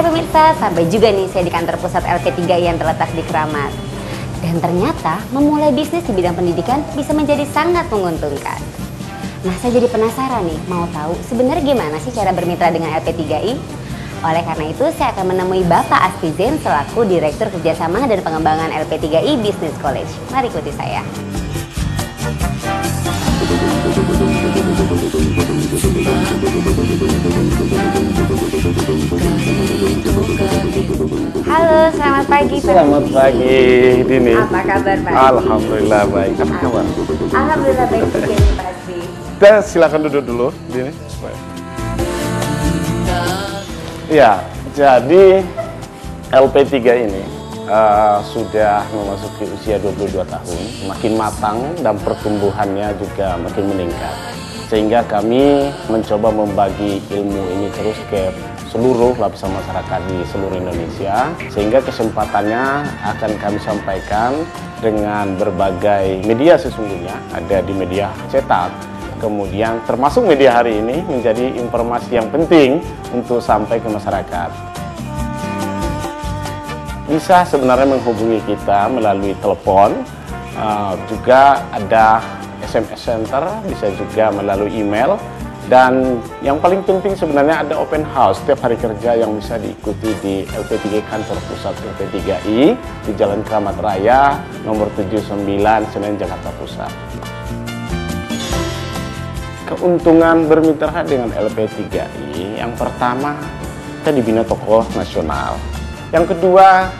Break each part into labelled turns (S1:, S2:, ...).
S1: Hai pemirsa, sampai juga nih saya di kantor pusat LP3I yang terletak di Keramat. Dan ternyata memulai bisnis di bidang pendidikan bisa menjadi sangat menguntungkan. Nah, saya jadi penasaran nih, mau tahu sebenarnya gimana sih cara bermitra dengan LP3I? Oleh karena itu, saya akan menemui Bapak Asti Zain selaku Direktur Kerjasama dan Pengembangan LP3I Business College. Mari ikuti saya. Halo, selamat pagi Pak.
S2: Selamat pagi, Dini.
S1: Apa kabar Pak?
S2: Alhamdulillah baik. Apa kabar?
S1: Alhamdulillah baik juga nih Pak Asti.
S2: Kita silakan duduk dulu, Dini. Ya, jadi LP3 ini sudah memasuki usia 22 tahun, makin matang dan pertumbuhannya juga makin meningkat. Sehingga kami mencoba membagi ilmu ini terus ke seluruh lapisan masyarakat di seluruh Indonesia, sehingga kesempatannya akan kami sampaikan dengan berbagai media sesungguhnya, ada di media cetak, kemudian termasuk media hari ini menjadi informasi yang penting untuk sampai ke masyarakat. Bisa sebenarnya menghubungi kita melalui telepon, juga ada SMS Center, bisa juga melalui email. Dan yang paling penting sebenarnya ada open house setiap hari kerja yang bisa diikuti di LP3I kantor pusat LP3I di Jalan Keramat Raya nomor 79 Senen Jakarta Pusat. Keuntungan bermitra dengan LP3I yang pertama, kita dibina tokoh nasional. Yang kedua,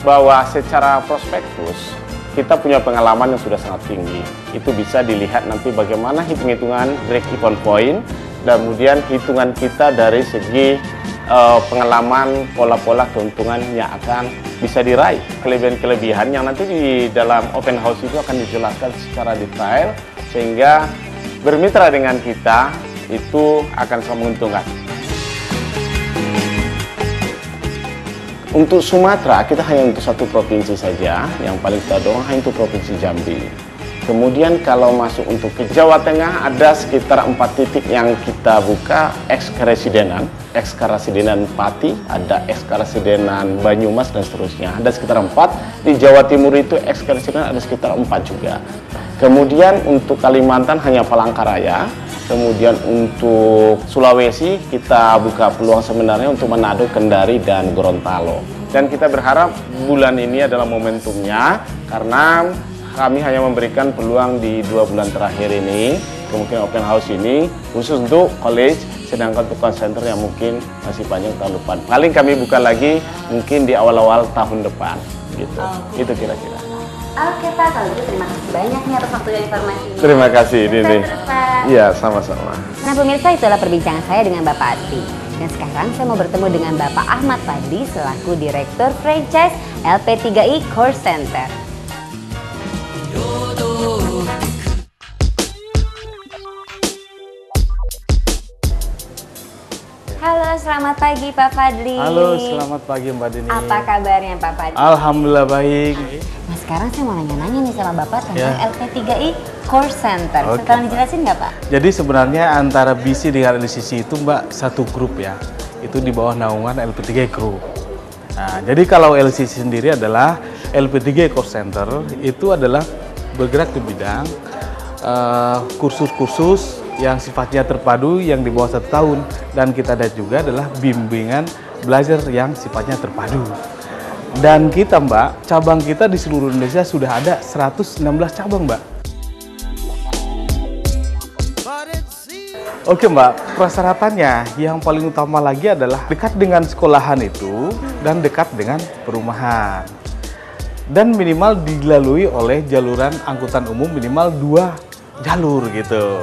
S2: bahwa secara prospektus kita punya pengalaman yang sudah sangat tinggi. Itu bisa dilihat nanti bagaimana hitung-hitungan break even point, dan kemudian hitungan kita dari segi pengalaman pola-pola keuntungan yang akan bisa diraih. Kelebihan-kelebihan yang nanti di dalam open house itu akan dijelaskan secara detail, sehingga bermitra dengan kita itu akan sangat menguntungkan. Untuk Sumatera, kita hanya untuk satu provinsi saja, yang paling kita dorong hanya untuk Provinsi Jambi. Kemudian kalau masuk untuk ke Jawa Tengah, ada sekitar 4 titik yang kita buka ex-keresidenan Pati, ada ex-keresidenan Banyumas, dan seterusnya. Ada sekitar 4, di Jawa Timur itu ex-keresidenan ada sekitar 4 juga. Kemudian untuk Kalimantan hanya Palangkaraya. Kemudian untuk Sulawesi kita buka peluang sebenarnya untuk Manado, Kendari, dan Gorontalo. Dan kita berharap bulan ini adalah momentumnya, karena kami hanya memberikan peluang di 2 bulan terakhir ini, kemungkinan open house ini khusus untuk college, sedangkan untuk call center yang mungkin masih panjang tahun depan. Paling kami buka lagi mungkin di awal-awal tahun depan gitu. Itu kira-kira.
S1: Oke Pak, kalau gitu terima kasih banyak nih atas waktu dan informasinya.
S2: Terima kasih, Dini. Iya, sama-sama.
S1: Nah pemirsa, itulah perbincangan saya dengan Bapak Asti. Dan sekarang saya mau bertemu dengan Bapak Ahmad Fadli selaku Direktur Franchise LP3I Core Center. Halo, selamat pagi Pak Fadli.
S2: Halo, selamat pagi Mbak Dini.
S1: Apa kabarnya Pak Fadli?
S2: Alhamdulillah baik.
S1: Nah sekarang saya mau nanya-nanya nih sama Bapak tentang LP3I Core Center.
S2: Oke,
S1: Tolong dijelasin nggak Pak?
S2: Jadi sebenarnya antara BC dengan LCC itu Mbak satu grup ya. Itu di bawah naungan LP3I Group. Nah, jadi kalau LCC sendiri adalah LP3I Core Center, itu adalah bergerak di bidang kursus-kursus yang sifatnya terpadu yang di bawah 1 tahun, dan kita ada juga adalah bimbingan belajar yang sifatnya terpadu. Dan kita Mbak, cabang kita di seluruh Indonesia sudah ada 116 cabang Mbak. Oke Mbak, persyaratannya yang paling utama lagi adalah dekat dengan sekolahan itu dan dekat dengan perumahan. Dan minimal dilalui oleh jaluran angkutan umum minimal 2 jalur gitu.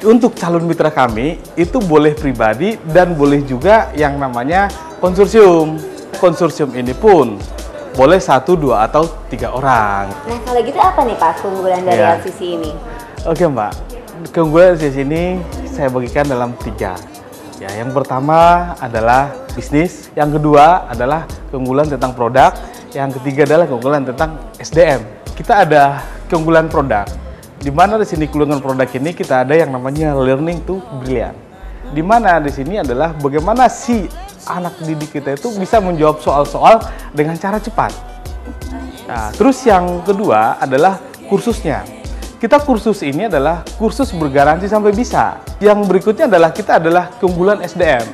S2: Untuk calon mitra kami itu boleh pribadi dan boleh juga yang namanya konsorsium. Konsorsium ini pun boleh 1, 2, atau 3 orang.
S1: Nah kalau gitu apa nih Pak keunggulan dari LCC ini?
S2: Oke Mbak, keunggulan LCC ini saya bagikan dalam 3. Ya, yang pertama adalah bisnis, yang kedua adalah keunggulan tentang produk, yang ketiga adalah keunggulan tentang SDM. Kita ada keunggulan produk. Di mana di sini keunggulan produk ini kita ada yang namanya learning to brilliant.
S3: Di mana di sini adalah bagaimana si anak didik kita itu bisa menjawab soal-soal dengan cara cepat. Nah, terus yang kedua adalah kursusnya. Kita kursus ini adalah kursus bergaransi sampai bisa. Yang berikutnya adalah kita adalah keunggulan SDM.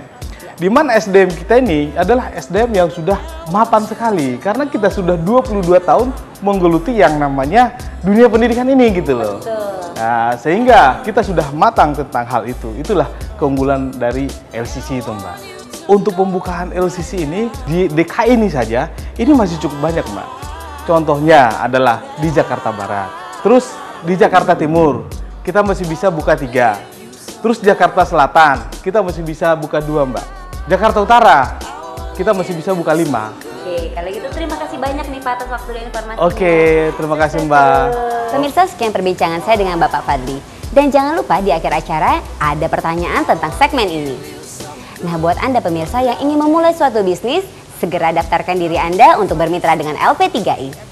S3: Di mana SDM kita ini adalah SDM yang sudah mapan sekali. Karena kita sudah 22 tahun menggeluti yang namanya dunia pendidikan ini gitu loh. Nah, sehingga kita sudah matang tentang hal itu. Itulah keunggulan dari LCC itu, Mbak. Untuk pembukaan LCC ini di DKI ini saja, ini masih cukup banyak, Mbak. Contohnya adalah di Jakarta Barat. Terus di Jakarta Timur, kita masih bisa buka 3. Terus Jakarta Selatan, kita masih bisa buka 2, Mbak. Jakarta Utara, kita masih bisa buka 5.
S1: Oke, kalau gitu terima kasih banyak nih Pak atas waktu dan informasinya.
S3: Oke, terima kasih Mbak.
S1: Pemirsa, sekian perbincangan saya dengan Bapak Fadli. Dan jangan lupa di akhir acara ada pertanyaan tentang segmen ini. Nah, buat Anda pemirsa yang ingin memulai suatu bisnis, segera daftarkan diri Anda untuk bermitra dengan LP3I.